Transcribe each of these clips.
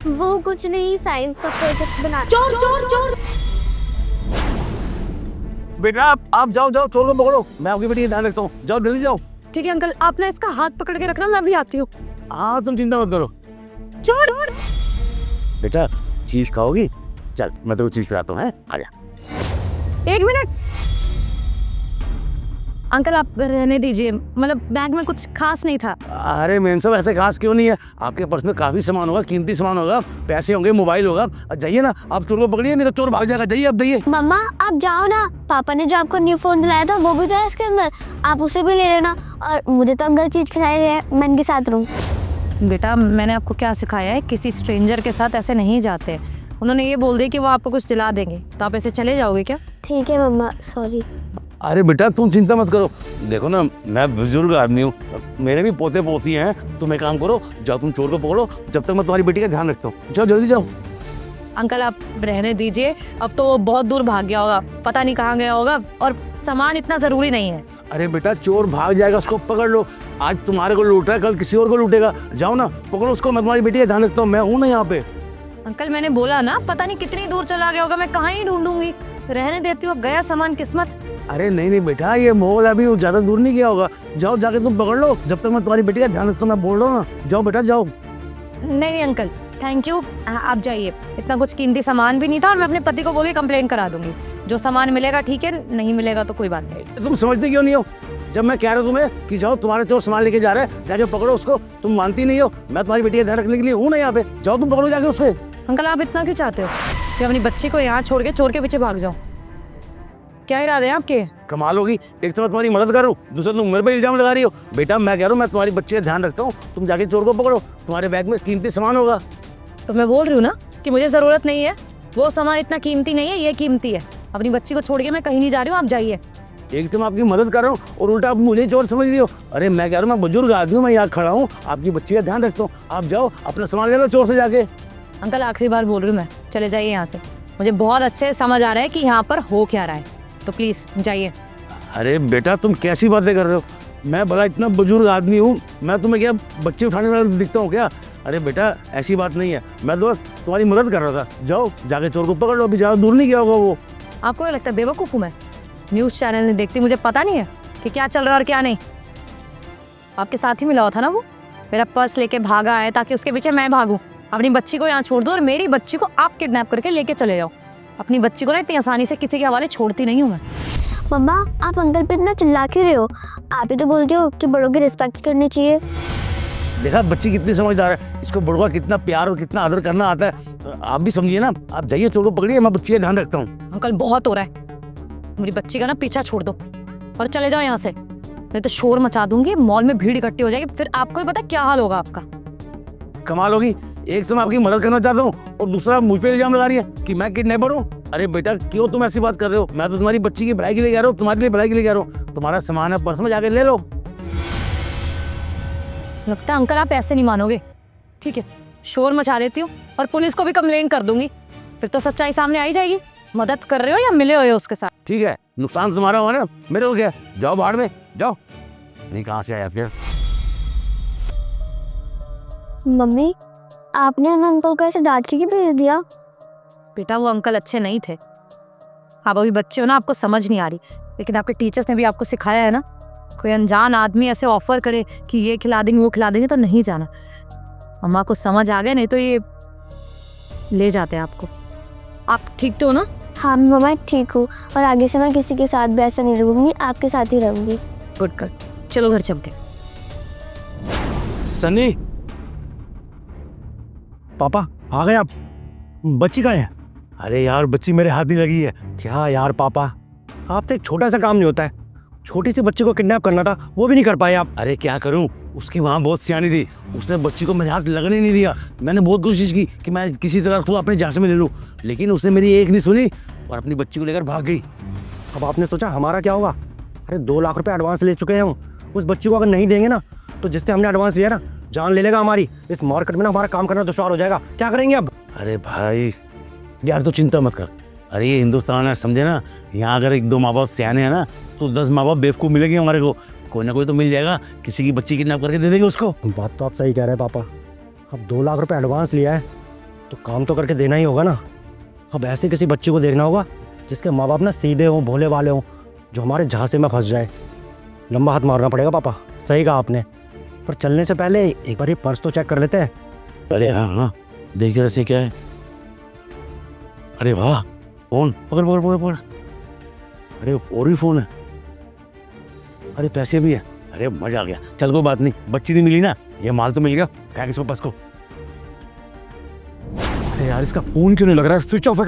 वो कुछ नहीं, साइंस का प्रोजेक्ट बना। चोर चोर चोर। बेटा आप जाओ जाओ, चोर को पकड़ो, मैं आपकी बेटी का ध्यान रखता हूँ। जाओ जल्दी जाओ। ठीक है अंकल, आप ना इसका हाथ पकड़ के रखना, मैं अभी आती हूँ। हाँ तुम चिंता मत करो। चोर। बेटा चीज खाओगी? चल मैं तेरे को चीज खिलाता हूँ। आजा। 1 मिनट अंकल, आप रहने दीजिए, मतलब बैग में कुछ खास नहीं था। अरे मेन साहब ऐसे खास क्यों नहीं है? आपके पर्स में काफी सामान होगा, कीमती सामान होगा, पैसे होंगे, मोबाइल होगा। जाइए ना, आप चोर को पकड़िए, नहीं तो चोर भाग जाएगा। जाइए अब जाइए। मम्मा आप जाओ ना, पापा ने जो आपको न्यू फोन दिलाया था वो भी तो है इसके अंदर, आप उसे भी ले लेना। और मुझे तो अंकल चीज खिलाई रहे हैं, मैं इनके साथ रहूं। बेटा मैंने आपको क्या सिखाया है, किसी स्ट्रेंजर के साथ ऐसे नहीं जाते। उन्होंने ये बोल दिया कि वो आपको कुछ दिला देंगे, तो आप ऐसे चले जाओगे क्या? ठीक है मम्मा, सॉरी। अरे बेटा तुम चिंता मत करो। देखो ना मैं बुजुर्ग आदमी हूँ, मेरे भी पोते पोती हैं। तुम एक काम करो, जाओ तुम चोर को पकड़ो, जब तक मैं तुम्हारी बेटी का ध्यान रखता हूँ। जाओ जल्दी जाओ। अंकल आप रहने दीजिए, अब तो वो बहुत दूर भाग गया होगा, पता नहीं कहाँ गया होगा, और सामान इतना ज़रूरी नहीं है। अरे बेटा चोर भाग जाएगा, उसको पकड़ लो। आज तुम्हारे को लूट रहा है, कल किसी और को लूटेगा। जाओ ना पकड़ो उसको, मैं तुम्हारी बेटी का ध्यान रखता हूँ। मैं हूँ ना यहाँ पे। अंकल मैंने बोला ना, पता नहीं कितनी दूर चला गया होगा, मैं कहाँ ही ढूंढूंगी। रहने देती हूँ, अब गया सामान किस्मत। अरे नहीं नहीं बेटा, ये मोबाइल अभी ज्यादा दूर नहीं गया होगा। जाओ जाके तुम पकड़ लो, जब तक मैं तुम्हारी बेटी का ध्यान रखता हूँ। मैं बोल रहा हूँ ना, जाओ बेटा जाओ। नहीं अंकल थैंक यू, आप जाइए। इतना कुछ कीमती सामान भी नहीं था, और मैं अपने पति को बोल के कंप्लेन करा दूंगी। जो सामान मिलेगा ठीक है, नहीं मिलेगा तो कोई बात नहीं। तुम समझते क्यों नहीं हो? जब मैं कह रहा हूँ तुम्हें कि जाओ, तुम्हारे चोर सामान लेके जा रहे हैं, जाके पकड़ो उसको, तुम मानती नहीं हो। मैं तुम्हारी बेटी का ध्यान रखने के लिए हूँ ना यहाँ पे। जाओ तुम पकड़ो जाके उससे। अंकल आप इतना क्यों चाहते हो कि अपनी बच्ची को यहाँ छोड़ के चोर के पीछे भाग जाऊँ? क्या इरादे हैं आपके? कमाल होगी, एक तो मैं तुम्हारी मदद कर रहा हूँ, दूसरा तुम मेरे पे इल्जाम लगा रही हो। बेटा मैं कह रहा हूँ मैं तुम्हारी बच्ची का ध्यान रखता हूँ, तुम जाके चोर को पकड़ो, तुम्हारे बैग में कीमती सामान होगा। तो मैं बोल रही हूँ ना कि मुझे ज़रूरत नहीं है, वो सामान इतना कीमती नहीं है, ये कीमती है। अपनी बच्ची को छोड़ के मैं कहीं नहीं जा रही हूँ, आप जाइए। एक तो मैं आपकी मदद कर रहा हूँ और उल्टा आप मुझे चोर समझ रही हो। अरे मैं कह रहा हूँ मैं बुजुर्ग आदमी हूँ, मैं यहाँ खड़ा हूँ, आपकी बच्ची का ध्यान रखता हूँ। आप जाओ अपना सामान ले लो चोर से जाके। अंकल आखिरी बार बोल रही हूँ मैं, चले जाइए यहाँ से। मुझे बहुत अच्छे से समझ आ रहा है कि यहाँ पर हो क्या रहा है, तो प्लीज़ जाइए। अरे बेटा तुम कैसी बातें कर रहे हो? मैं भला इतना बुजुर्ग आदमी हूँ, मैं तुम्हें क्या बच्चे उठाने वाला दिखता हूँ क्या? अरे बेटा ऐसी बात नहीं है, मैं दोस्त तुम्हारी मदद कर रहा था। जाओ जाके चोर को पकड़ लो, अभी ज़्यादा दूर नहीं गया होगा वो। आपको क्या लगता है बेवकूफ़ हूँ मैं? न्यूज़ चैनल नहीं देखती, मुझे पता नहीं है कि क्या चल रहा है और क्या नहीं? आपके साथ ही मिला हुआ था ना वो, मेरा पर्स लेके भागा है ताकि उसके पीछे मैं भागूं। अपनी बच्ची को यहाँ छोड़ दो और मेरी बच्ची को आप किडनैप करके लेके चले जाओ। अपनी बच्ची को ना इतनी आसानी से किसी के हवाले छोड़ती नहीं हूँ मैं। मम्मा आप अंकल पे इतना चिल्ला क्यों रहे हो? आप ही तो बोलते हो कि बड़ों की रिस्पेक्ट करनी चाहिए। देखा बच्ची कितनी समझदार है, इसको बड़ों का कितना प्यार और कितना आदर करना आता है। आप भी समझिए ना, आप जाइए चोर को पकड़िए, मैं बच्ची का ध्यान रखता हूँ। अंकल बहुत हो रहा है, मेरी बच्ची का ना पीछा छोड़ दो और चले जाओ यहाँ से, नहीं तो शोर मचा दूंगी, मॉल में भीड़ इकट्ठी हो जाएगी, फिर आपको ही पता क्या हाल होगा आपका। कमाल होगी, एक तो मैं आपकी मदद करना चाहता हूँ और दूसरा मुझ पे इल्जाम लगा रही है कि मैं किडनैपर हूँ। अरे बेटा क्यों तुम ऐसी बात कर रहे हो? मैं तो तुम्हारी बच्ची की भलाई के लिए कह रहा हूँ, तुम्हारे लिए भलाई के लिए कह रहा हूँ। तुम्हारा सामान है पर्स में, जाके ले लो। लगता है अंकल आप ऐसे नहीं मानोगे। ठीक है शोर मचा देती हूँ और पुलिस को भी कंप्लेन कर दूंगी, फिर तो सच्चाई सामने आ ही जाएगी। मदद कर रहे हो या मिले हुए हो उसके साथ? ठीक है नुकसान तुम्हारा हुआ ना, मेरे को क्या? जाओ बाहर में जाओ। नहीं कहाँ से आया फिर? मम्मी आपने उन अंकल को ऐसे डांट के क्यों भेज दिया? बेटा वो अंकल अच्छे नहीं थे। आप अभी बच्चे हो ना, आपको समझ नहीं आ रही, लेकिन आपके टीचर्स ने भी आपको सिखाया है ना, कोई अनजान आदमी ऐसे ऑफर करे कि ये खिला देंगे वो खिला देंगे तो नहीं जाना। अम्मा को समझ आ गया, नहीं तो ये ले जाते हैं आपको। आप ठीक तो हो ना? हाँ मम्मा ठीक हूँ, और आगे से मैं किसी के साथ भी ऐसा नहीं रहूँगी, आपके साथ ही रहूँगी। गुड कर, चलो घर चलते। सनी पापा आ गए आप? बच्ची कहाँ है? अरे यार बच्ची मेरे हाथ ही लगी है। क्या यार पापा, आपसे एक छोटा सा काम नहीं होता है? छोटी सी बच्ची को किडनैप करना था, वो भी नहीं कर पाए आप। अरे क्या करूं, उसकी माँ बहुत सियानी थी, उसने बच्ची को मेरे हाथ लगने नहीं दिया। मैंने बहुत कोशिश की कि मैं किसी तरह उसको अपने झांसे में ले लूं, लेकिन उसने मेरी एक नहीं सुनी और अपनी बच्ची को लेकर भाग गई। अब आपने सोचा हमारा क्या होगा? अरे 2 लाख रुपए एडवांस ले चुके हैं हम। उस बच्ची को अगर नहीं देंगे ना, तो जिससे हमने एडवांस लिया ना, जान ले लेगा हमारी। इस मार्केट में ना हमारा काम करना दुश्वार हो जाएगा। क्या करेंगे अब? अरे भाई यार तो चिंता मत कर। अरे ये हिंदुस्तान है, समझे ना। यहाँ अगर 1-2 माँ बाप सियाने हैं ना, तो 10 माँ बाप बेवकूफ़ मिलेंगे हमारे को। कोई ना कोई तो मिल जाएगा, किसी की बच्ची किडनैप करके दे देंगे उसको। बात तो आप सही कह रहे हैं पापा। अब 2 लाख रुपए एडवांस लिया है, तो काम तो करके देना ही होगा ना। अब ऐसे किसी बच्चे को देखना होगा जिसके माँ बाप ना सीधे हों, भोले वाले हों, जो हमारे झांसे में फंस जाए। लंबा हाथ मारना पड़ेगा पापा, सही कहा आपने। पर चलने से पहले एक बार ये पर्स तो चेक कर लेते हैं। अरे हाँ हाँ, देख जरा से क्या है। अरे वाह, फोन पकड़ पकड़ पकड़ पकड़। अरे और भी फोन है, अरे पैसे भी है। अरे मजा आ गया। चल कोई बात नहीं, बच्ची नहीं मिली ना, ये माल तो मिल गया। क्या किसको पास को। अरे यार इसका फोन क्यों नहीं लग रहा है, स्विच ऑफ है।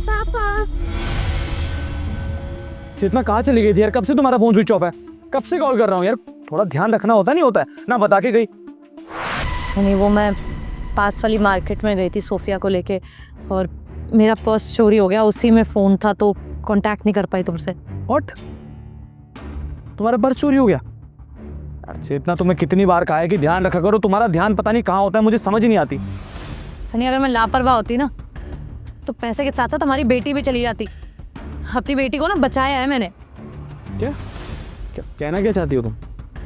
पापा चेतना कहाँ चली गई थी यार, कब से तुम्हारा फोन स्विच ऑफ है? कब से कॉल कर रहा हूँ यार, थोड़ा ध्यान रखना होता नहीं होता है ना, बता के गई। नहीं, वो मैं पास वाली मार्केट में गई थी सोफिया को लेके, और मेरा पर्स चोरी हो गया, उसी में फ़ोन था, तो कांटेक्ट नहीं कर पाई तुमसे। व्हाट, तुम्हारा पर्स चोरी हो गया? यार चेतना, तुम्हें कितनी बार कहा है कि ध्यान रखा करो, तुम्हारा ध्यान पता नहीं कहाँ होता है, मुझे समझ ही नहीं आती। सनी, अगर मैं लापरवाह होती ना तो पैसे के साथ साथ हमारी बेटी भी चली जाती। अपनी बेटी को ना बचाया है मैंने। क्या क्या कहना क्या चाहती हो तुम?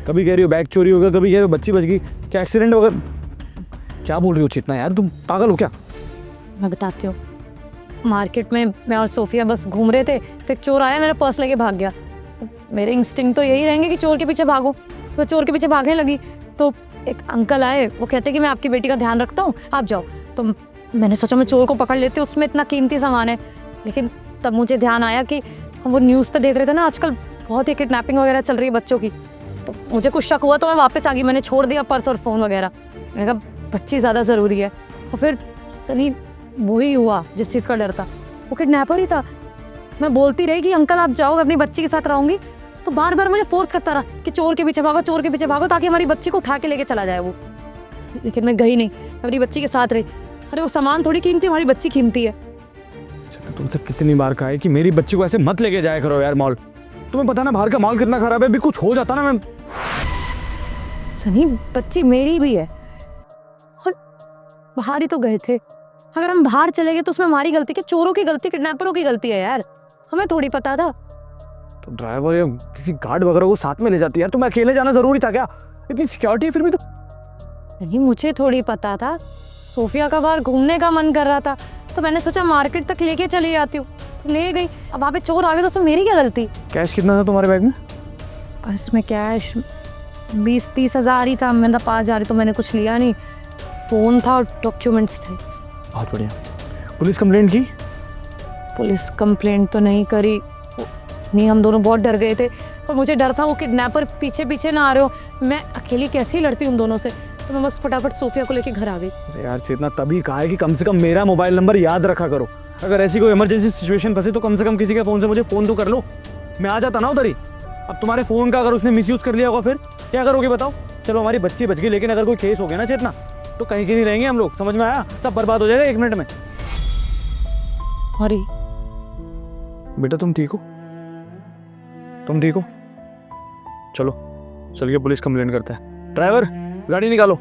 कभी कह रही हो बैग चोरी हो गया, कभी कह रही हो बच्ची बच गई, क्या एक्सीडेंट वगैरह, क्या बोल रही हो चेतना यार, तुम पागल हो क्या? मैं बताती हूँ। मार्केट में मैं और सोफिया बस घूम रहे थे, तो एक चोर आया, मेरा पर्स लेके भाग गया। मेरे इंस्टिंक्ट तो यही रहेंगे कि चोर के पीछे भागो, तो मैं चोर के पीछे भागने लगी। तो एक अंकल आए, वो कहते कि मैं आपकी बेटी का ध्यान रखता हूँ, आप जाओ। तो मैंने सोचा मैं चोर को पकड़ लेती हूँ, उसमें इतना कीमती सामान है। लेकिन तब मुझे ध्यान आया कि हम वो न्यूज़ पे देख रहे थे ना, आजकल बहुत ही किडनैपिंग वगैरह चल रही है बच्चों की। तो मुझे कुछ शक हुआ, तो मैं वापस आ गई, मैंने छोड़ दिया पर्स और फ़ोन वगैरह। मैंने कहा बच्ची ज़्यादा ज़रूरी है। और फिर सनी, वही हुआ जिस चीज़ का डर था, वो किडनैपर ही था। मैं बोलती रही कि अंकल आप जाओ, मैं अपनी बच्ची के साथ रहूँगी, तो बार बार मुझे फोर्स करता रहा कि चोर के पीछे भागो, चोर के पीछे भागो, ताकि हमारी बच्ची को उठा के लेके चला जाए वो। लेकिन मैं गई नहीं, अपनी बच्ची के साथ रही। अरे वो सामान थोड़ी कीमती, हमारी बच्ची कीमती है। तो तुमसे कितनी बार कहा है कि मेरी बच्ची को ऐसे मत लेके जाया करो यार मॉल। तुम्हें पता ना बाहर का माल कितना खराब है, अभी कुछ हो जाता ना मैं। सनी, बच्ची मेरी भी है, और बाहर ही तो गए थे। अगर हम बाहर चले गए तो उसमें हमारी गलती, कि चोरों की गलती, किडनैपरों की गलती है यार, हमें थोड़ी पता था। तो ड्राइवर या किसी गार्ड वगैरह को साथ में ले जाती यार, तुम्हें अकेले जाना जरूरी था क्या? इतनी सिक्योरिटी फिर भी तो। नहीं, मुझे थोड़ी पता था। सोफिया का बाहर घूमने का मन कर रहा था, तो मैंने सोचा मार्केट तक लेके चली जाती हूँ, तो ले गई। अब वहाँ पे चोर आ गए तो उसमें मेरी क्या गलती? कैश कितना था तुम्हारे बैग में? पर्स में कैश 20-30 हज़ार ही था, मैं तो 5 हज़ार, तो मैंने कुछ लिया नहीं। फ़ोन था और डॉक्यूमेंट्स थे। बहुत बढ़िया। पुलिस कंप्लेंट की? पुलिस कंप्लेंट तो नहीं करी, नहीं, हम दोनों बहुत डर गए थे, और मुझे डर था वो किडनैपर पीछे पीछे ना आ रहे हो। मैं अकेली कैसे ही लड़ती उन दोनों से, तो मैं बस फटाफट सोफिया को लेके घर आ गई। अरे यार चेतना, तभी कहा है कि कम से कम मेरा मोबाइल नंबर याद रखा करो। अगर ऐसी कोई इमरजेंसी सिचुएशन फंसे तो कम से कम किसी के फ़ोन से मुझे फ़ोन तो कर लो, मैं आ जाता ना उधर ही। अब तुम्हारे फ़ोन का अगर उसने मिसयूज़ कर लिया होगा फिर क्या करोगे बताओ? चलो हमारी बच्ची बच गई, लेकिन अगर कोई केस हो गया ना चेतना, तो कहीं के नहीं रहेंगे हम लोग, समझ में आया? सब बर्बाद हो जाएगा 1 मिनट में। अरे बेटा तुम ठीक हो? तुम ठीक हो? चलो चलिए पुलिस कंप्लेंट करते हैं। ड्राइवर गाड़ी निकालो।